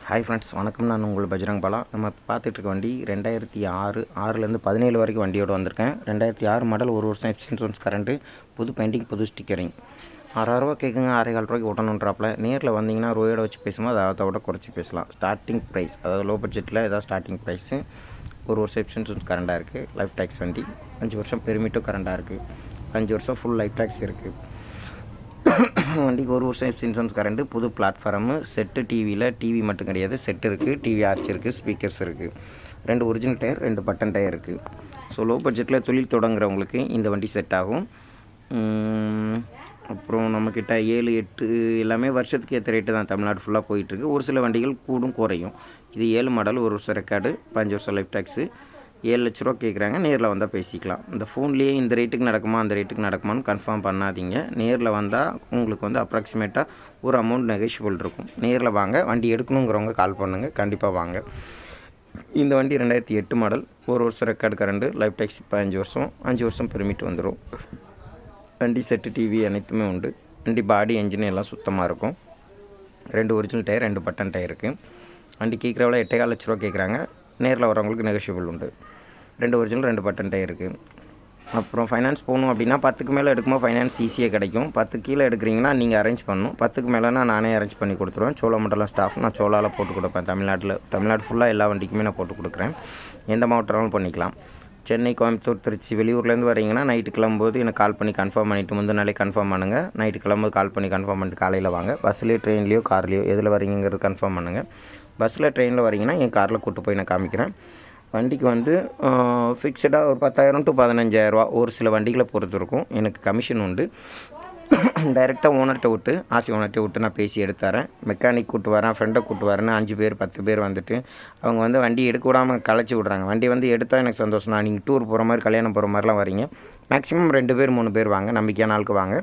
Hi friends, வணக்கம். நான் உங்கள் பஜ்ரங் பாலா. நம்ம பார்த்துட்ருக்க வண்டி 2006 6லேருந்து 17 வரைக்கும் வண்டியோடு வந்திருக்கேன். 2006 மாடல், 1 வருஷம் இன்சூரன்ஸ் கரண்ட்டு, புது பெயிண்டிங், புது ஸ்டிக்கரிங். 6,000 ரூபா கேட்குங்க. 6,400 ரூபாய்க்கு ஓட்டணுன்றாப்பில். நேரில் வந்தீங்கன்னா ரோயோட வச்சு பேசும்போது அதை விட குறைச்சி பேசலாம். ஸ்டார்டிங் ப்ரைஸ், அதாவது லோ பட்ஜெட்டில் ஏதாவது ஸ்டார்டிங் ப்ரைஸு. 1 வருஷம் இன்சூரன்ஸ் கரண்டாக இருக்குது. லைஃப் டேக்ஸ் வண்டி. 5 வருஷம் பெர்மிட்டும் கரண்டாக இருக்குது. 5 வருஷம் ஃபுல் லைஃப் டேக்ஸ் இருக்குது. வண்டிக்கு 1 வருஷம் இன்சூரன்ஸ் கரண்ட்டு, புது பிளாட்ஃபார்மு, செட்டு. டிவி மட்டும் கிடையாது, செட்டு இருக்குது, டிவி ஆர்ச் இருக்குது, ஸ்பீக்கர்ஸ் இருக்குது, 2 ஒரிஜினல் டயர், 2 பட்டன் டயர் இருக்குது. ஸோ லோ பட்ஜெட்டில் தொழில் தொடங்குறவங்களுக்கு இந்த வண்டி செட் ஆகும். அப்புறம் நம்மக்கிட்ட 7, 8 எல்லாமே வருஷத்துக்கு ஏற்ற ரேட்டு தான். தமிழ்நாடு ஃபுல்லாக போயிட்டுருக்கு. ஒரு சில வண்டிகள் கூடும் குறையும். இது 7 மாடல், 1 வருஷம் ரெக்கார்டு, 5 வருஷம் லைஃப் டேக்ஸு, 7 லட்ச ரூபா கேட்குறாங்க. நேரில் வந்தால் பேசிக்கலாம். இந்த ஃபோன்லேயே இந்த ரேட்டுக்கு நடக்குமா அந்த ரேட்டுக்கு நடக்குமான்னு கன்ஃபார்ம் பண்ணாதீங்க. நேரில் வந்தால் உங்களுக்கு வந்து அப்ராக்சிமேட்டாக ஒரு அமௌண்ட் நெகோஷியபிள் இருக்கும். நேரில் வாங்க. வண்டி எடுக்கணுங்கிறவங்க கால் பண்ணுங்கள், கண்டிப்பாக வாங்க. இந்த வண்டி 2008 மாடல், 1 வருஷம் ரெக்கார்டு கரண்டு, லைஃப் டேக்ஸ் இப்போ 5 வருஷம் பெர்மிட் வந்துடும். வண்டி செட்டு, டிவி அனைத்துமே உண்டு. வண்டி பாடி, என்ஜின் எல்லாம் சுத்தமாக இருக்கும். 2 ஒரிஜினல் டயர், 2 பட்டன் டயர் இருக்குது. வண்டி கேட்குறவள 8,4 லட்ச ரூபா கேட்குறாங்க. நேரில் வரவங்களுக்கு நெகோஷியபிள் உண்டு. 2 ஒரிஜினல், 2 பட்டன் டயர் இருக்குது. அப்புறம் ஃபைனான்ஸ் போகணும் அப்படின்னா 10க்கு மேலே எடுக்கும்போது ஃபைனான்ஸ் ஈஸியாக கிடைக்கும். 10 கீழே எடுக்கிறீங்கன்னா நீங்கள் அரேஞ்ச் பண்ணணும். 10க்கு மேலேனா நானே அரேஞ்ச் பண்ணி கொடுத்துருவேன். சோழமண்டலம் ஸ்டாஃப், நான் சோழாவில் போட்டு கொடுப்பேன். தமிழ்நாடு ஃபுல்லாக எல்லா வண்டிக்குமே நான் போட்டு கொடுக்குறேன். எந்த மாவட்டம்னாலும் பண்ணிக்கலாம். சென்னை, கோயம்புத்தூர், திருச்சி, வெளியூர்லேருந்து வரீங்கன்னா நைட்டு கிளம்பும்போது எனக்கு கால் பண்ணி கன்ஃபார்ம் பண்ணிவிட்டு முந்தின நாளே கன்ஃபார்ம் பண்ணுங்கள். நைட்டு கிளம்பும்போது கால் பண்ணி கன்ஃபார்ம் பண்ணிட்டு காலையில் வாங்க. பஸ்லேயோ, ட்ரெயின்லேயோ, கார்லேயோ எதில் வரீங்கிறது கன்ஃபார்ம் பண்ணுங்கள். பஸ்ஸில், ட்ரெயினில் வரீங்கன்னா என் காரில் கூப்பிட்டு போய் நான் காமிக்கிறேன். வண்டிக்கு வந்து ஃபிக்ஸடாக ஒரு 10,000 to 15,000 ஒரு சில வண்டிகளை பொறுத்து இருக்கும். எனக்கு கமிஷன் உண்டு. டைரெக்டாக ஓனர்கிட்ட விட்டு, ஆர்சி ஓனர்கிட்ட விட்டு நான் பேசி எடுத்துறேன். மெக்கானிக் கூப்பிட்டு வரேன், ஃப்ரெண்டை கூப்பிட்டு வரேன்னு 5 பேர் 10 பேர் வந்துட்டு அவங்க வந்து வண்டி எடுக்க விடாமல் களைச்சி விட்றாங்க. வண்டி வந்து எடுத்தால் எனக்கு சந்தோஷம் தான். நீங்கள் டூர் போகிற மாதிரி, கல்யாணம் போகிற மாதிரிலாம் வரீங்க, மேக்ஸிமம் 2 பேர் 3 பேர் வாங்க. நம்பிக்கையான ஆளுக்கு வாங்க.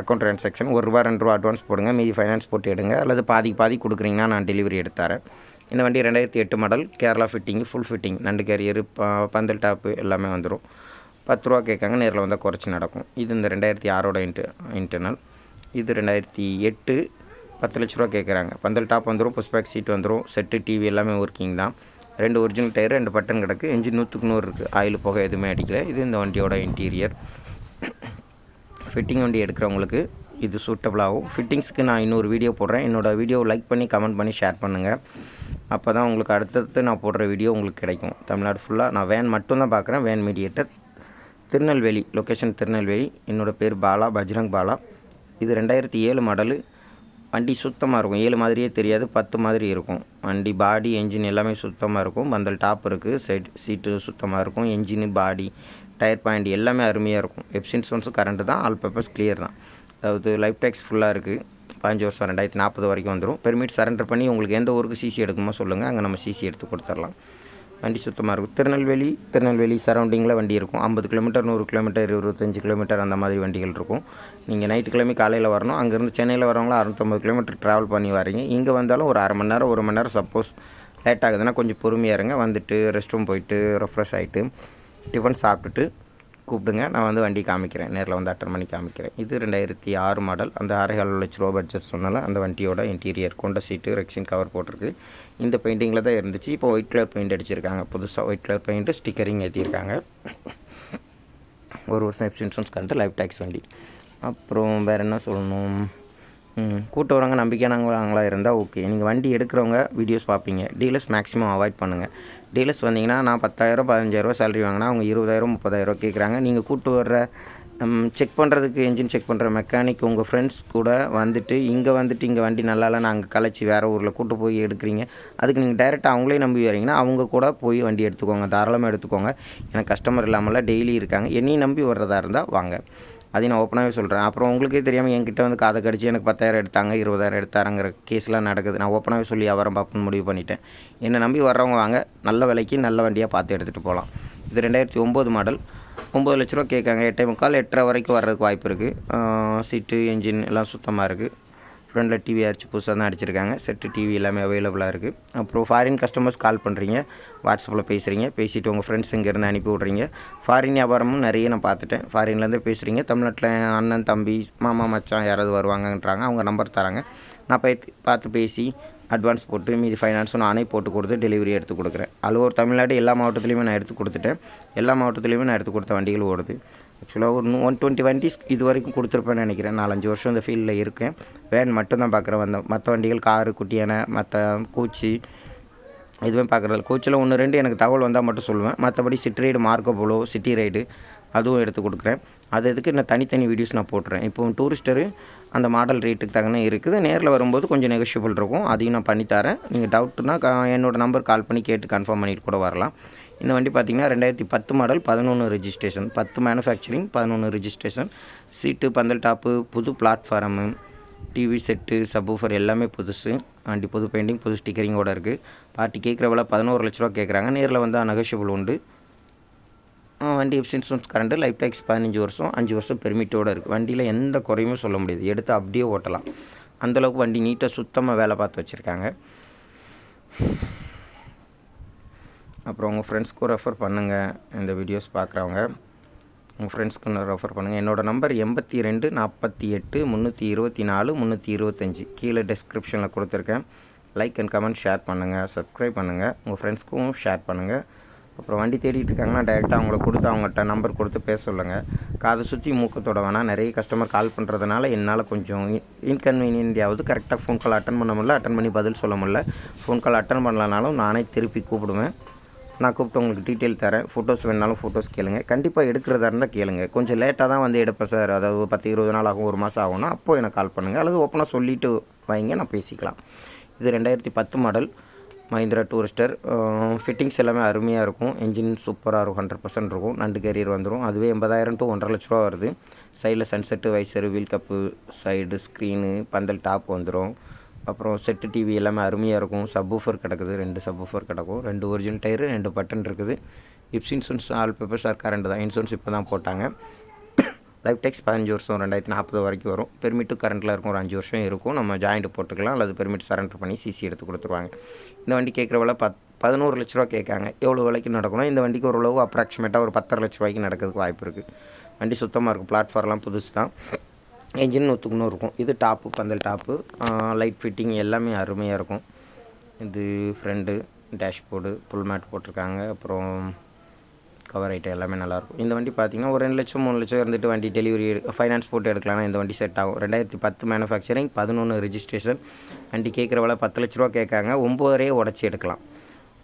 அக்கௌண்ட் ட்ரான்சாக்ஷன் ₹1 ₹2 அட்வான்ஸ் போடுங்க. மீதி ஃபைனான்ஸ் போட்டு எடுங்க. அல்லது பாதி கொடுக்குறீங்கன்னா நான் டெலிவரி எடுத்துறேன். இந்த வண்டி 2008 model, Kerala fitting, full fitting, நண்டு கேரியரு, பந்தல் டாப்பு எல்லாமே வந்துடும். ₹10 கேட்காங்க. நேரில் வந்தால் குறைச்சி நடக்கும். இது இந்த 2006 இன்டர்னல். இது 2008, ₹10 லட்ச கேட்குறாங்க. பந்தல் டாப் வந்துடும், புஷ்பேக் சீட் வந்துடும், செட்டு, டிவி எல்லாமே ஒர்க்கிங் தான். 2 ஒரிஜினல் டயர், 2 பட்டன் கிடக்கு. என்ஜின் 100க்கு 100 இருக்குது. ஆயில் போக எதுவுமே அடிக்கல. இது இந்த வண்டியோட இன்டீரியர். ஃபிட்டிங் வண்டி எடுக்கிறவங்களுக்கு இது சூட்டபிளாகும். ஃபிட்டிங்ஸ்க்கு நான் இன்னொரு வீடியோ போடுறேன். என்னோடய வீடியோவை லைக் பண்ணி, கமெண்ட் பண்ணி, ஷேர் பண்ணுங்கள். அப்போ தான் உங்களுக்கு அடுத்தடுத்து நான் போடுற வீடியோ உங்களுக்கு கிடைக்கும். தமிழ்நாடு ஃபுல்லாக நான் வேன் மட்டும்தான் பார்க்குறேன். Van mediator, Tirunelveli, location Tirunelveli. என்னோடய பேர் பாலா, பஜ்ரங் பாலா. இது 2007 மாடலு. வண்டி சுத்தமாக இருக்கும். 7 மாதிரியே தெரியாது, 10 மாதிரி இருக்கும். வண்டி பாடி, என்ஜின் எல்லாமே சுத்தமாக இருக்கும். பந்தல் டாப் இருக்குது, சீட்டு சுத்தமாக இருக்கும். என்ஜினு, பாடி, டயர் பாயிண்ட் எல்லாமே அருமையாக இருக்கும். இன்சூரன்ஸும் கரண்ட்டு தான். ஆல் பேப்பர்ஸ் கிளியர் தான். அதாவது லைஃப் டேக்ஸ் ஃபுல்லாக இருக்குது. 5 வருஷம் 2040 வரைக்கும் வந்துடும். பெர்மிட் சரண்டர் பண்ணி உங்களுக்கு எந்த ஊருக்கு சிசி எடுக்குமோ சொல்லுங்கள், அங்கே நம்ம சிசி எடுத்து கொடுத்துடலாம். வண்டி சுத்தமாக இருக்கும். திருநெல்வேலி சரௌண்டிங்கில் வண்டி இருக்கும். 50 கிலோமீட்டர், 100 கிலோமீட்டர், 25 கிலோமீட்டர் அந்த மாதிரி வண்டிகள் இருக்கும். நீங்கள் நைட்டு கிளம்பி காலையில் வரணும். அங்கேருந்து சென்னையில் வரவங்களா 650 கிலோமீட்டர் ட்ராவல் பண்ணி வரீங்க. இங்கே வந்தாலும் ஒரு அரை மணி நேரம், 1 மணி நேரம். சப்போஸ் லேட் ஆகுதுன்னா கொஞ்சம் பொறுமையாக இருங்க. வந்துட்டு ரெஸ்ட் ரூம் போயிட்டு ரெஃப்ரெஷ் ஆகிட்டு டிஃபன் சாப்பிட்டுட்டு கூப்பிடுங்க. நான் வந்து வண்டி காமிக்கிறேன். நேரில் வந்து அட்டன் பண்ணி காமிக்கிறேன். இது 2006 மாடல். அந்த ₹6,4 லட்ச பட்ஜெட் சொன்னால அந்த வண்டியோட இன்டீரியர், கொண்ட சீட்டு, ரெக்ஸின் கவர் போட்டிருக்கு. இந்த பெயிண்டிங்கில் தான் இருந்துச்சு. இப்போ ஒயிட் கலர் பெயிண்ட் அடிச்சிருக்காங்க. புதுசாக ஒயிட் கலர் பெயிண்ட்டு, ஸ்டிக்கரிங் ஏற்றிருக்காங்க. 1 வருஷம் இன்சூரன்ஸ் கரண்ட்டு, லைஃப் டேக்ஸ் வண்டி. அப்புறம் வேறு என்ன சொல்லணும்? கூட்டு வரவங்க நம்பிக்கையானவங்களாக இருந்தால் ஓகே. நீங்கள் வண்டி எடுக்கிறவங்க வீடியோஸ் பார்ப்பீங்க. டீலர்ஸ் மேக்ஸிமம் அவாய்ட் பண்ணுங்கள். டீலர்ஸ் வந்தீங்கன்னா நான் 10,000 15,000 சேலரி வாங்கினா அவங்க 20,000 30,000 கேட்குறாங்க. நீங்கள் கூட்டு வர்ற செக் பண்ணுறதுக்கு, என்ஜின் செக் பண்ணுற மெக்கானிக் உங்கள் ஃப்ரெண்ட்ஸ் கூட வந்துட்டு இங்கே வண்டி நல்லா இல்லை, நாங்கள் கலைச்சி வேறு ஊரில் கூட்டு போய் எடுக்கிறீங்க. அதுக்கு நீங்கள் டைரெக்டாக அவங்களே நம்பி வரீங்கன்னா அவங்க கூட போய் வண்டி எடுத்துக்கோங்க. தாராளமாக எடுத்துக்கோங்க. எனக்கு கஸ்டமர் இல்லாமல் டெய்லி இருக்காங்க. என்னையும் நம்பி வர்றதா இருந்தால் வாங்க. அதையும் நான் ஓப்பனாகவே சொல்கிறேன். அப்புறம் உங்களுக்கே தெரியாமல் என்கிட்ட வந்து காதை கடிச்சு எனக்கு 10,000 எடுத்தாங்க, 20,000 எடுத்தாங்கிற கேஸ்லாம் நடக்குது. நான் ஓப்பனாகவே சொல்லி வியாபாரம் பார்ப்போம்னு முடிவு பண்ணிட்டேன். என்னை நம்பி வர்றவங்க வாங்க. நல்ல விலைக்கு நல்ல வண்டியாக பார்த்து எடுத்துகிட்டு போகலாம். இது 2009 மாடல். ₹9 லட்ச கேட்காங்க. 8:45 8:30 வரைக்கும் வர்றதுக்கு வாய்ப்பு இருக்குது. சீட்டு, என்ஜின் எல்லாம் சுத்தமாக இருக்குது. ஃப்ரண்டில் டிவி அடிச்சு புதுசாக தான் அடிச்சிருக்காங்க. செட்டு, டிவி எல்லாமே அவைலபிளாக இருக்குது. அப்புறம் ஃபாரின் கஸ்டமர்ஸ் கால் பண்ணுறீங்க, வாட்ஸ்அப்பில் பேசுகிறீங்க, பேசிவிட்டு உங்கள் ஃப்ரெண்ட்ஸ் இங்கேருந்து அனுப்பி விட்றீங்க. ஃபாரின் வியாபாரமும் நிறைய நான் பார்த்துட்டேன். ஃபாரின்லேருந்து பேசுகிறீங்க. தமிழ்நாட்டில் அண்ணன், தம்பி, மாமா, மச்சான் யாராவது வருவாங்கன்றாங்க. அவங்க நம்பர் தராங்க. நான் பார்த்து பேசி அட்வான்ஸ் போட்டு மீதி ஃபைனான்ஸும் நானே போட்டு கொடுத்து டெலிவரி எடுத்து கொடுக்குறேன். ஒரு தமிழ்நாடு எல்லா மாவட்டத்துலேயுமே நான் எடுத்து கொடுத்துட்டேன். எல்லா மாவட்டத்துலேயுமே நான் எடுத்து கொடுத்த வண்டிகள் ஓடுது. ஆக்சுவலாக ஒரு 120 வண்டிஸ் இது வரைக்கும் கொடுத்துருப்பேன்னு நினைக்கிறேன். 4-5 வருஷம் இந்த ஃபீல்டில் இருக்கேன். வேன் மட்டும்தான் பார்க்குறேன். மற்ற வண்டிகள் காரு, குட்டியான, மற்ற கூச்சி எதுவுமே பார்க்குறதில்ல. கோச்சில் 1-2 எனக்கு தகவல் வந்தால் மட்டும் சொல்லுவேன். மற்றபடி city ride, Marco Polo, city ride அதுவும் எடுத்து கொடுக்குறேன். அது இதுக்கு நான் தனித்தனி வீடியோஸ் நான் போட்டுறேன். இப்போ டூரிஸ்டரு அந்த மாடல் ரேட்டுக்கு தகுந்த இருக்குது. நேரில் வரும்போது கொஞ்சம் நெகோஷியபிள் இருக்கும். அதையும் நான் பண்ணித்தரேன். நீங்கள் டவுட்டுனா என்னோடய நம்பர் கால் பண்ணி கேட்டு கன்ஃபார்ம் பண்ணிட்டு கூட வரலாம். இந்த வண்டி பார்த்திங்கன்னா 2010 மாடல், 11 ரெஜிஸ்ட்ரேஷன், 10 மேனுஃபேக்சரிங், 11 ரெஜிஸ்ட்ரேஷன். சீட்டு, பந்தல் டாப்பு, புது பிளாட்ஃபார்மு, டிவி செட்டு, சப்வூஃபர் எல்லாமே புதுசு. வண்டி புது பெயிண்டிங், புது ஸ்டிக்கரிங்கோடு இருக்குது. பார்ட்டி கேட்குற விலை 11 லட்ச ரூபா கேட்குறாங்க. நேரில் வந்தால் நெகோஷியபிள் உண்டு. வண்டி இன்சூரன்ஸ் கரண்ட் லைஃப் டேக்ஸ் 15 வருஷம், 5 வருஷம் பெர்மிட்டோடு இருக்குது. வண்டியில் எந்த குறையுமே சொல்ல முடியாது. எடுத்து அப்படியே ஓட்டலாம். அந்தளவுக்கு வண்டி நீட்டாக சுத்தமாக வேலை பார்த்து வச்சுருக்காங்க. அப்புறம் உங்கள் ஃப்ரெண்ட்ஸ்க்கும் ரெஃபர் பண்ணுங்கள். இந்த வீடியோஸ் பார்க்குறவங்க உங்கள் ஃப்ரெண்ட்ஸ்க்கு ரெஃபர் பண்ணுங்கள். என்னோடய நம்பர் 82 48 324 325. கீழே டிஸ்கிரிப்ஷனில் கொடுத்துருக்கேன். லைக் அண்ட் கமெண்ட் ஷேர் பண்ணுங்கள், சப்ஸ்கிரைப் பண்ணுங்கள், உங்கள் ஃப்ரெண்ட்ஸ்க்கும் ஷேர் பண்ணுங்கள். அப்புறம் வண்டி தேடிட்டு இருக்காங்கன்னா டைரெக்டாக அவங்கள கொடுத்து அவங்கள்ட்ட நம்பர் கொடுத்து பேச சொல்லுங்கள். காதை சுற்றி மூக்கத்தோட வேணால். நிறைய கஸ்டமர் கால் பண்ணுறதுனால என்னால் கொஞ்சம் இன்கன்வீனியன்ட் ஆகுது. கரெக்டாக ஃபோன் கால் அட்டன் பண்ண முடியல, அட்டன் பண்ணி பதில் சொல்ல முடியல. ஃபோன் கால் அட்டன் பண்ணலனாலும் நானே திருப்பி கூப்பிடுவேன். நான் கூப்பிட்டு உங்களுக்கு டீட்டெயில் தரேன். ஃபோட்டோஸ் வேணாலும் ஃபோட்டோஸ் கேளுங்க. கண்டிப்பாக எடுக்கிறதா இருந்தால் கேளுங்க. கொஞ்சம் லேட்டாக தான் வந்து எடுப்பேன் சார், அதாவது 10-20 நாள் ஆகும், 1 மாதம் ஆகும்னா அப்போது எனக்கு கால் பண்ணுங்கள். அல்லது ஓப்பனாக சொல்லிவிட்டு வைங்க, நான் பேசிக்கலாம். இது 2010 மாடல் மஹிந்திரா டூரிஸ்டர். ஃபிட்டிங்ஸ் எல்லாமே அருமையாக இருக்கும். என்ஜின் சூப்பராக இருக்கும், 100% இருக்கும். நண்டு கேரியர் வந்துடும். அதுவே 80,000 to 1.5 லட்ச ரூபா வருது. சைடில் sunset, visor, wheel cup, side screen, பந்தல் டாப் வந்துடும். அப்புறம் செட்டு டிவி எல்லாமே அருமையாக இருக்கும். சப்வூஃபர் கிடக்குது, 2 சப்வூஃபர் கிடக்கும். 2 ஒரிஜினல் டயரு, 2 பட்டன் இருக்குது. Insurance all papers are current தான். இன்சூரன்ஸ் இப்போ தான் போட்டாங்க. லைஃப் டேக்ஸ் 15 வருஷம், 2040 வரைக்கும் வரும். பெர்மிட்டு கரண்ட்டில் இருக்கும், ஒரு 5 வருஷம் இருக்கும். நம்ம ஜாயிண்ட் போட்டுக்கலாம், அல்லது பெர்மிட் சரண்டர் பண்ணி சிசி எடுத்து கொடுத்துருவாங்க. இந்த வண்டி கேட்குற விலை 11 லட்ச ரூபா கேட்காங்க. எவ்வளோ விலைக்கு நடக்கணும்? இந்த வண்டிக்கு ஓரளவு அப்ராக்சிமேட்டாக ஒரு 10.5 லட்ச ரூபாய்க்கு நடக்கிறதுக்கு வாய்ப்பு இருக்குது. வண்டி சுத்தமாக இருக்கும். பிளாட்ஃபார்ம்லாம் புதுசு தான். என்ஜின் 100 இருக்கும். இது டாப்பு, பந்தல் டாப்பு, லைட் ஃபிட்டிங் எல்லாமே அருமையாக இருக்கும். இது ஃப்ரண்ட்டு டேஷ்போர்டு, புல் மேட் போட்டிருக்காங்க. அப்புறம் கவர் ஐட்டம் எல்லாமே நல்லாயிருக்கும். இந்த வண்டி பார்த்திங்கன்னா ஒரு 2 லட்சம் 3 லட்சம் இருந்துட்டு வண்டி டெலிவரி ஃபைனான்ஸ் போட்டு எடுக்கலாம்னா இந்த வண்டி செட் ஆகும். 2010 மேனுஃபேக்சரிங், 11 ரெஜிஸ்ட்ரேஷன். வண்டி கேட்குற விலை 10 லட்ச ரூபா கேட்காங்க. 9.5 உடச்சி எடுக்கலாம்.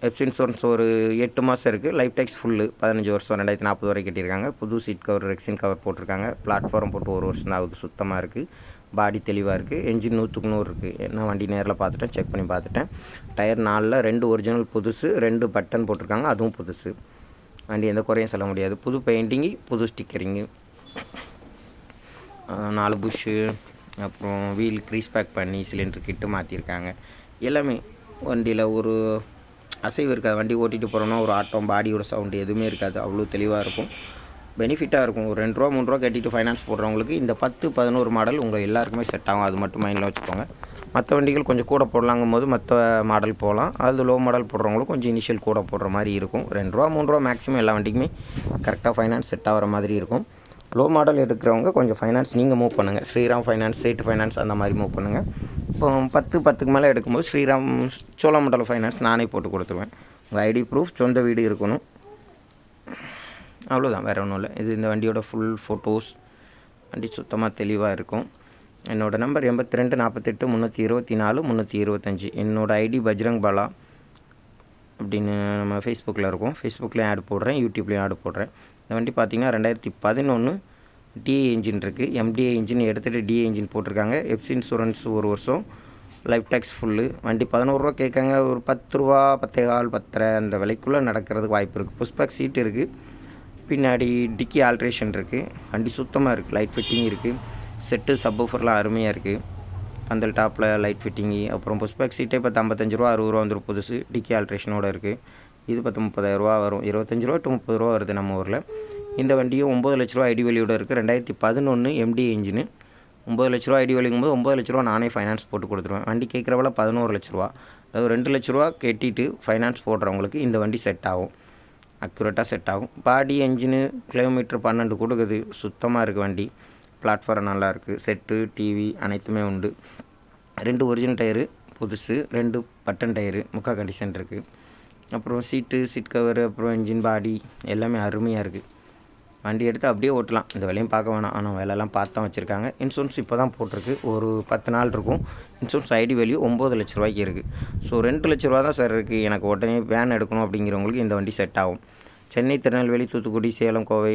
எஃப் இன்சூரன்ஸ் ஒரு 8 மாதம் இருக்குது. லைஃப் டேக்ஸ் ஃபுல்லு 15 வருஷம், 2040 வரை கட்டியிருக்காங்க. புது சீட் கவர், ரெக்ஸின் கவர் போட்டிருக்காங்க. பிளாட்ஃபார்ம் போட்டு 1 வருஷம் தான் ஆகுது. சுத்தமாக இருக்குது. பாடி தெளிவாக இருக்குது. என்ஜின் 100க்கு 100 இருக்குது. நான் வண்டி நேரில் பார்த்துட்டேன், செக் பண்ணி பார்த்துட்டேன். டயர் 4ல் 2 ஒரிஜினல் புதுசு, 2 பட்டன் போட்டிருக்காங்க, அதுவும் புதுசு. வண்டி எந்த குறையும் சொல்ல முடியாது. புது பெயிண்டிங்கு, புது ஸ்டிக்கரிங்கு, 4 புஷ்ஷு, அப்புறம் வீல் க்ரீஸ் பேக் பண்ணி சிலிண்டர் கிட்டு மாற்றிருக்காங்க. எல்லாமே வண்டியில் ஒரு அசைவு இருக்காது. வண்டி ஓட்டிகிட்டு போகிறோன்னா ஒரு ஆட்டம், பாடியோட சவுண்டு எதுவுமே இருக்காது. அவ்வளோ தெளிவாக இருக்கும். பெனிஃபிட்டாக இருக்கும். ஒரு 2 ரூபா 3 ரூபா கட்டிட்டு ஃபைனான்ஸ் போடுறவங்களுக்கு இந்த 10-11 மாடல் உங்கள் எல்லாருக்குமே செட் ஆகும். அது மட்டும் மைண்டில் வச்சுக்கோங்க. மற்ற வண்டிகள் கொஞ்சம் கூட போடலாங்கும் போது மற்ற மாடல் போகலாம். அது லோ மாடல் போடுறவங்களும் கொஞ்சம் இனிஷியல் கூட போடுற மாதிரி இருக்கும். 2 ரூபா 3 ரூபா மேக்ஸிமம் எல்லா வண்டிக்குமே கரெக்டாக ஃபைனான்ஸ் செட் ஆகிற மாதிரி இருக்கும். லோ மாடல் எடுக்கிறவங்க கொஞ்சம் ஃபைனான்ஸ் நீங்கள் மூவ் பண்ணுங்கள். ஸ்ரீராம் ஃபைனான்ஸ், சேட்டு ஃபைனான்ஸ் அந்த மாதிரி மூவ் பண்ணுங்கள். இப்போ 10-10க்கு மேலே எடுக்கும்போது ஸ்ரீராம், சோழமண்டலம் ஃபைனான்ஸ் நானே போட்டு கொடுத்துருவேன். உங்கள் ஐடி ப்ரூஃப், சொந்த வீடு இருக்கணும், அவ்வளோதான், வேறு ஒன்றும் இல்லை. இது இந்த வண்டியோட ஃபுல் ஃபோட்டோஸ். வண்டி சுத்தமாக தெளிவாக இருக்கும். என்னோடய நம்பர் 82 48 324 325. என்னோடய ஐடி பஜ்ரங் பாலா அப்படின்னு நம்ம ஃபேஸ்புக்கில் இருக்கும். ஃபேஸ்புக்லேயும் ஆட் போடுறேன், யூடியூப்லேயும் ஆட் போடுறேன். இந்த வண்டி பார்த்திங்கன்னா 2011 டிஏ இன்ஜின் இருக்குது. எம்டிஏ இன்ஜின் எடுத்துகிட்டு டிஏ இன்ஜின் போட்டிருக்காங்க. எஃப் இன்சூரன்ஸ் 1 வருஷம், லைஃப் டேக்ஸ் ஃபுல்லு. வண்டி 11 ரூபா கேட்காங்க. ஒரு 10 ரூபா 10.15 10.5 அந்த விலைக்குள்ளே நடக்கிறதுக்கு வாய்ப்பு இருக்குது. புஷ்பேக் சீட் இருக்குது. பின்னாடி டிக்கி ஆல்ட்ரேஷன் இருக்குது. வண்டி சுத்தமாக இருக்குது. லைட் ஃபிட்டிங் இருக்குது. செட்டு சப்வூஃபர்லாம் அருமையாக இருக்குது. பந்தல் டாப்பில் லைட் ஃபிட்டிங்கு. அப்புறம் புஷ்பேக் சீட்டே 55 ரூபா 60 ரூபா வந்துடும் புதுசு. டிக்கி ஆல்ட்ரேஷனோடு இருக்குது. இது 30,000 ரூபா வரும். 25 ரூபா to 30 ரூபா வருது நம்ம ஊரில். இந்த வண்டியும் 9 லட்ச ரூபா ஐடி வேல்யூட இருக்குது. 2011 எம்டி இன்ஜினு. 9 லட்ச ரூபா ஐடி வேல்யூங்கும்போது 9 லட்ச ரூபா நானே ஃபைனான்ஸ் போட்டு கொடுத்துருவேன். வண்டி கேட்குற விலை 11 லட்ச ரூபா. அதாவது 2 லட்ச ரூபா கட்டிட்டு ஃபைனான்ஸ் போடுறவங்களுக்கு இந்த வண்டி செட் ஆகும். அக்யூரேட்டாக செட் ஆகும். பாடி என்ஜினு கிலோமீட்டர் 12 கொடுக்குது. சுத்தமாக இருக்குது வண்டி. பிளாட்ஃபார்ம் நல்லாயிருக்கு. செட்டு டிவி அனைத்துமே உண்டு. 2 ஒரிஜினல் டயரு, புதுசு, 2 பட்டன் டயரு முக்கா கண்டிஷன் இருக்குது. அப்புறம் சீட் கவரு, அப்புறம் இன்ஜின் பாடி எல்லாமே அருமையாக இருக்குது. வண்டி எடுத்து அப்படியே ஓட்டலாம், இந்த வேலையும் பார்க்க வேணாம். ஆனால் வேலையெல்லாம் பார்த்து தான் வச்சுருக்காங்க. இன்சூரன்ஸ் இப்போ தான் போட்டிருக்கு, ஒரு 10 நாள் இருக்கும். இன்சூரன்ஸ் ஐடி வேல்யூ 9 லட்ச ரூபாய்க்கு இருக்குது. ஸோ 2 லட்ச ரூபா தான் சார் இருக்குது, எனக்கு உடனே வேன் எடுக்கணும் அப்படிங்கிறவங்களுக்கு இந்த வண்டி செட் ஆகும். சென்னை, திருநெல்வேலி, தூத்துக்குடி, சேலம், கோவை,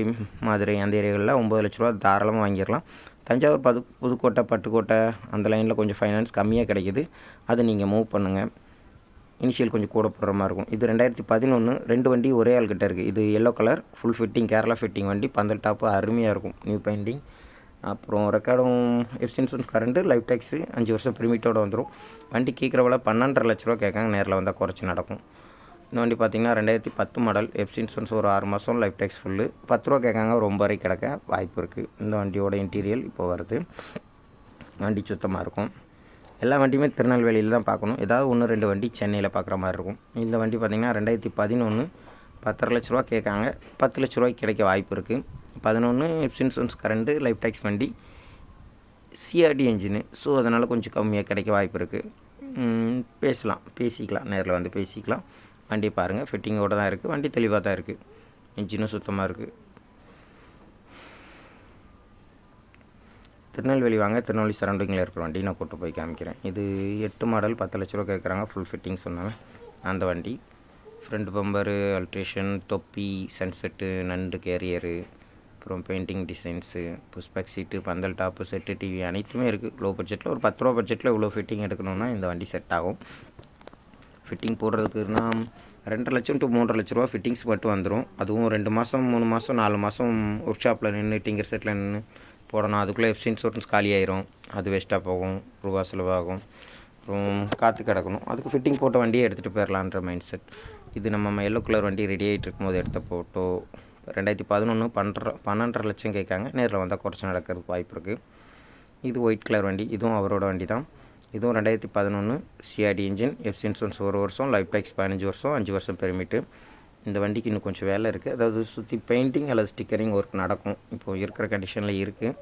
மதுரை அந்த ஏரியாகளில் 9 லட்ச ரூபா தாராளமாக வாங்கிடலாம். தஞ்சாவூர், புதுக்கோட்டை, பட்டுக்கோட்டை அந்த லைனில் கொஞ்சம் ஃபைனான்ஸ் கம்மியாக கிடைக்கிது, அதை நீங்கள் மூவ் பண்ணுங்கள். இனிஷியல் கொஞ்சம் கூட போடுற மாதிரி இருக்கும். இது 2011, 2 வண்டி ஒரே ஆள்கிட்ட இருக்குது. இது yellow colour full fitting Kerala fitting வண்டி, பந்தல் டாப்பு அருமையாக இருக்கும், நியூ பெயிண்டிங். அப்புறம் ரெக்கார்டும் இன்சூரன்ஸ் கரண்ட்டு, லைஃப் டேக்ஸு 5 வருஷம் பெர்மிட்டோடு வந்துடும். வண்டி கேட்குற விலை 12.5 லட்ச ரூபா கேட்காங்க, நேரில் வந்தால் குறைச்சி நடக்கும். இந்த வண்டி பார்த்திங்கன்னா 2010 மாடல், இன்சூரன்ஸ் ஒரு 6 மாதம், லைஃப் டேக்ஸ் ஃபுல்லு, 10 ரூபா கேட்காங்க, ரொம்ப வரை கிடக்க வாய்ப்பு இருக்குது. இந்த வண்டியோட இன்டீரியல் இப்போ வருது. வண்டி சுத்தமாக இருக்கும். எல்லா வண்டியுமே திருநெல்வேலியில் தான் பார்க்கணும், ஏதாவது 1-2 வண்டி சென்னையில் பார்க்குற மாதிரி இருக்கும். இந்த வண்டி பார்த்திங்கன்னா 2011, 10.5 லட்ச ரூபா கேட்காங்க, 10 லட்ச ரூபாய்க்கு கிடைக்க வாய்ப்பு இருக்குது. 11 இன்சூரன்ஸ் கரண்ட்டு, லைஃப் டேக்ஸ் வண்டி, சிஆர்டி என்ஜினு. ஸோ அதனால் கொஞ்சம் கம்மியாக கிடைக்க வாய்ப்பு இருக்குது. பேசிக்கலாம், நேரில் வந்து பேசிக்கலாம். வண்டி பாருங்கள், ஃபிட்டிங்கோடு தான் இருக்குது, வண்டி தெளிவாக தான் இருக்குது, இன்ஜினும் சுத்தமாக இருக்குது. திருநெல்வேலி வாங்க, திருநெல்வேலி சரௌண்டிங்கில் இருக்கிற வண்டி நான் கூட்டு போய் காமிக்கிறேன். இது 8 மாடல், 10 லட்ச ரூபா கேட்குறாங்க, ஃபுல் ஃபிட்டிங் சொன்னாங்க. அந்த வண்டி ஃப்ரண்ட் பம்பரு, அல்ட்ரேஷன், தொப்பி, சன்செட்டு, நண்டு கேரியரு, அப்புறம் பெயிண்டிங் டிசைன்ஸு, புஷ்பேக் சீட்டு, பந்தல் டாப்பு, செட்டு டிவி அனைத்துமே இருக்குது. லோ பட்ஜெட்டில் ஒரு 10 ரூபா பட்ஜெட்டில் இவ்வளோ ஃபிட்டிங் எடுக்கணுன்னா இந்த வண்டி செட் ஆகும். ஃபிட்டிங் போடுறதுக்குன்னா 2.5 லட்சம் to 3.5 லட்ச ரூபா ஃபிட்டிங்ஸ் மட்டும் வந்துடும். அதுவும் 2 மாதம், 3 மாதம், 4 மாதம் ஒர்க் ஷாப்பில் நின்று டிங்கர் செட்டில் நின்று போடணும். அதுக்குள்ளே இன்சூரன்ஸ் காலி ஆயிரும், அது வேஸ்ட்டாக போகும், ரூபா செலவாகும், அப்புறம் காற்று கிடக்கணும். அதுக்கு ஃபிட்டிங் போட்ட வண்டியை எடுத்துகிட்டு போயிடலான்ற மைண்ட் செட். இது நம்ம எல்லோ கலர் வண்டி ரெடி ஆகிட்டு இருக்கும்போது எடுத்த ஃபோட்டோ. 2011 12.5 லட்சம் கேட்காங்க, நேரில் வந்தால் குறைச்சி நடக்கிறதுக்கு வாய்ப்பு இருக்குது. இது ஒயிட் கலர் வண்டி, இதுவும் அவரோட வண்டி தான். இதுவும் 2011 சிஆர்டி இன்ஜின், இன்சூரன்ஸ் 1 வருஷம், லைஃப் டேக்ஸ் 15 வருஷம், 5 வருஷம் பெர்மிட்டு. இந்த வண்டிக்கு இன்னும் கொஞ்சம் வேலை இருக்குது, அதாவது சுற்றி பெயிண்டிங் அல்லது ஸ்டிக்கரிங் ஒர்க் நடக்கும், இப்போது இருக்கிற கண்டிஷனில் இருக்குது.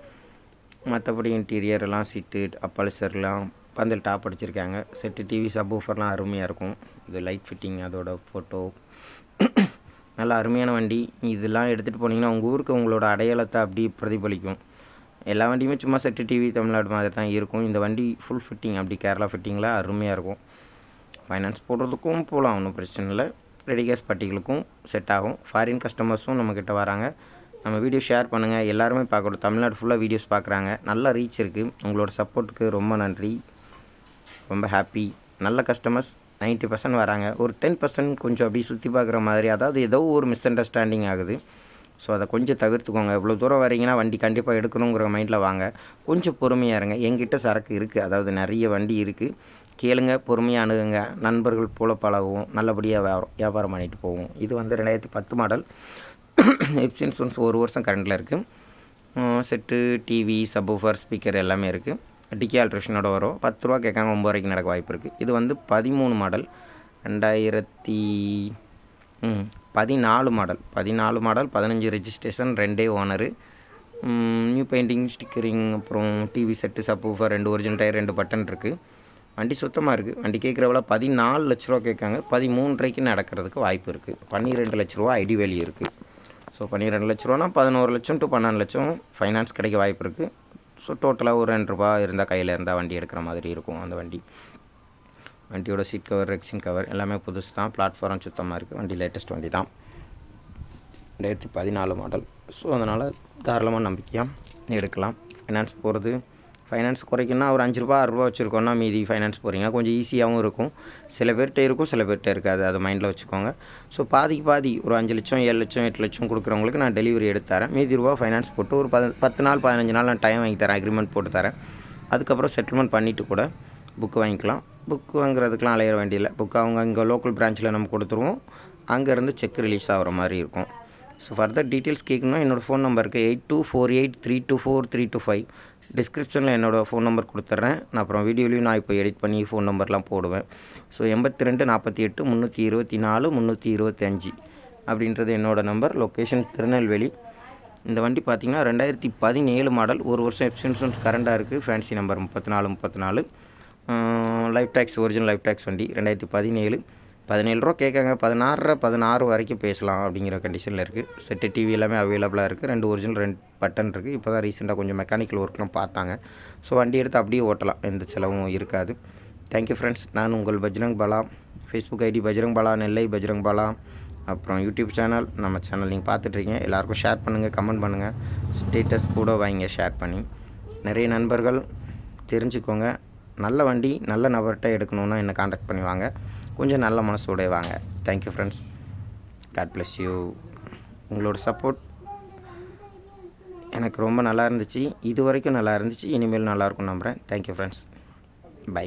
மற்றபடி இன்டீரியர் எல்லாம் சீட்டு, அப்பல்சர்லாம் பந்தல் டாப் அடிச்சிருக்காங்க. செட்டு டிவி, சப்வூஃபர்லாம் அருமையாக இருக்கும். இது லைட் ஃபிட்டிங், அதோட ஃபோட்டோ நல்லா அருமையான வண்டி. இதெல்லாம் எடுத்துகிட்டு போனீங்கன்னா உங்கள் ஊருக்கு உங்களோட அடையாளத்தை அப்படி பிரதிபலிக்கும். எல்லா வண்டியுமே சும்மா செட்டு டிவி தமிழ்நாடு மாதிரி தான் இருக்கும். இந்த வண்டி ஃபுல் ஃபிட்டிங் அப்படி கேரளா ஃபிட்டிங்கில் அருமையாக இருக்கும். ஃபைனான்ஸ் போடுறதுக்கும் போகலாம், ஒன்றும் பிரச்சனை இல்லை. ரெடி கேஸ் பட்டிகளுக்கும் செட் ஆகும். ஃபாரின் கஸ்டமர்ஸும் நம்மக்கிட்ட வராங்க. நம்ம வீடியோ ஷேர் பண்ணுங்கள், எல்லாருமே பார்க்கணும். தமிழ்நாடு ஃபுல்லாக வீடியோஸ் பார்க்குறாங்க, நல்ல ரீச் இருக்குது. உங்களோட சப்போர்ட்டுக்கு ரொம்ப நன்றி, ரொம்ப ஹாப்பி. நல்ல கஸ்டமர்ஸ் 90% வராங்க. ஒரு 10% கொஞ்சம் அப்படி சுற்றி பார்க்குற மாதிரி, அதாவது ஏதோ ஒரு மிஸ் அண்டர்ஸ்டாண்டிங் ஆகுது. ஸோ அதை கொஞ்சம் தவிர்த்துக்கோங்க. இவ்வளோ தூரம் வரீங்கன்னா வண்டி கண்டிப்பாக எடுக்கணுங்கிற மைண்டில் வாங்க. கொஞ்சம் பொறுமையாக இருங்க. என்கிட்ட சரக்கு இருக்குது, அதாவது நிறைய வண்டி இருக்குது. கேளுங்க, பொறுமையாக அணுகுங்க. நண்பர்கள் போல் பழகுவோம், நல்லபடியாக வியாபாரம் பண்ணிட்டு போவோம். இது வந்து 2010 மாடல், இன்சூரன்ஸ் 1 வருஷம் கரண்டில் இருக்குது. செட்டு டிவி, சப்வூஃபர், ஸ்பீக்கர் எல்லாமே இருக்குது. டிக்கி ஆல்ட்ரேஷனோட வரும். 10 ரூபா கேட்காங்க, 9 வரைக்கும் நடக்க வாய்ப்பு இருக்குது. இது வந்து 13 model, 2014 model, 15 registration, 2 owner, new painting, stickering, அப்புறம் TV set, subwoofer, 2 original tyre, 2 button இருக்குது. வண்டி சுத்தமாக இருக்குது. வண்டி கேட்குற விலை 14 லட்ச ரூபா கேட்காங்க, 13.5 நடக்கிறதுக்கு வாய்ப்பு இருக்குது. 12 லட்ச ரூபா ஐடி வேல்யூ இருக்குது. ஸோ 12 லட்ச ரூபானா 11 லட்சம் to 12 லட்சம் ஃபைனான்ஸ் கிடைக்க வாய்ப்பு இருக்குது. ஸோ டோட்டலாக ஒரு 2 ரூபா இருந்தால் கையில் இருந்தால் வண்டி எடுக்கிற மாதிரி இருக்கும். அந்த வண்டியோட சீட் கவர், ரெக்ஸின் கவர் எல்லாமே புதுசு தான். பிளாட்ஃபார்ம் சுத்தமாக இருக்குது. வண்டி லேட்டஸ்ட் வண்டி தான், 2014 மாடல். ஸோ அதனால் தாராளமாக நம்பிக்கையாக எடுக்கலாம். ஃபைனான்ஸ் குறைக்குன்னா ஒரு 5 ரூபா 6 ரூபா வச்சுருக்கோன்னா மீதி ஃபைனான்ஸ் போகிறீங்கன்னா கொஞ்சம் ஈஸியாகவும் இருக்கும். சில பேர்கிட்ட இருக்கும், சில பேர்கிட்ட இருக்காது, அதை மைண்டில் வச்சுக்கோங்க. ஸோ பாதிக்கு பாதி ஒரு 5 லட்சம் 7 லட்சம் 8 லட்சம் கொடுக்குறவங்களுக்கு நான் டெலிவரி எடுத்து தரேன். மீதி ரூபா ஃபைனான்ஸ் போட்டு ஒரு 10 நாள் 15 நாள் நான் டைம் வாங்கி தரேன், அக்ரிமெண்ட் போட்டு தரேன். அதுக்கப்புறம் செட்டில்மெண்ட் பண்ணிவிட்டு கூட புக்கு வாங்கிக்கலாம். புக்கு வாங்குறதுக்கெலாம் அலையிற வேண்டியதில்லை. புக்கு அவங்க இங்கே லோக்கல் பிரான்ச்சில் நம்ம கொடுத்துருவோம், அங்கேருந்து செக் ரிலீஸ் ஆகிற மாதிரி இருக்கும். ஸோ ஃபர்தர் டீட்டெயில்ஸ் கேட்கணுன்னா என்னோடய ஃபோன் நம்பருக்கு 8248324325. டிஸ்கிரிப்ஷனில் என்னோடய ஃபோன் நம்பர் கொடுத்துட்றேன். நான் அப்புறம் வீடியோலையும் நான் இப்போ எடிட் பண்ணி ஃபோன் நம்பர்லாம் போடுவேன். ஸோ 82 48 324 325 அப்படின்றது என்னோடய நம்பர். லொக்கேஷன் திருநெல்வேலி. இந்த வண்டி பார்த்திங்கன்னா 2017 மாடல், 1 வருஷம் இன்சூரன்ஸ் கரண்டாக இருக்குது. Fancy number 3434. Life tax original life tax வண்டி 2017 ரூபா கேட்காங்க. 16 வரைக்கும் பேசலாம் அப்படிங்கிற கண்டிஷனில் இருக்குது. செட்டு டிவி எல்லாமே அவைலபிளாக இருக்குது. 2 ஒரிஜினல் 2 பட்டன் இருக்குது. இப்போ தான் ரீசெண்டாக கொஞ்சம் மெக்கானிக்கல் ஒர்க்லாம் பார்த்தாங்க. ஸோ வண்டி எடுத்து அப்படியே ஓட்டலாம், எந்த செலவும் இருக்காது. Thank you friends. நான் உங்கள் பஜ்ரங் பாலா. ஃபேஸ்புக் ஐடி பஜ்ரங் பாலா, நெல்லை பஜ்ரங் பாலா. அப்புறம் யூடியூப் சேனல், நம்ம சேனல் நீங்கள் பார்த்துட்ருக்கீங்க. எல்லாேருக்கும் ஷேர் பண்ணுங்கள், கமெண்ட் பண்ணுங்கள், ஸ்டேட்டஸ் கூட வாங்க ஷேர் பண்ணி. நிறைய நண்பர்கள் தெரிஞ்சுக்கோங்க. நல்ல வண்டி நல்ல நபர்கிட்ட எடுக்கணுன்னா என்னை காண்டாக்ட் பண்ணி வாங்க. கொஞ்சம் நல்ல மனசோட வாங்க. Thank you friends. God bless you. உங்களோட சப்போர்ட் எனக்கு ரொம்ப நல்லா இருந்துச்சு. இது வரைக்கும் நல்லா இருந்துச்சு. இனிமேல் நல்லாயிருக்கும் நம்புகிறேன். Thank you friends. பை.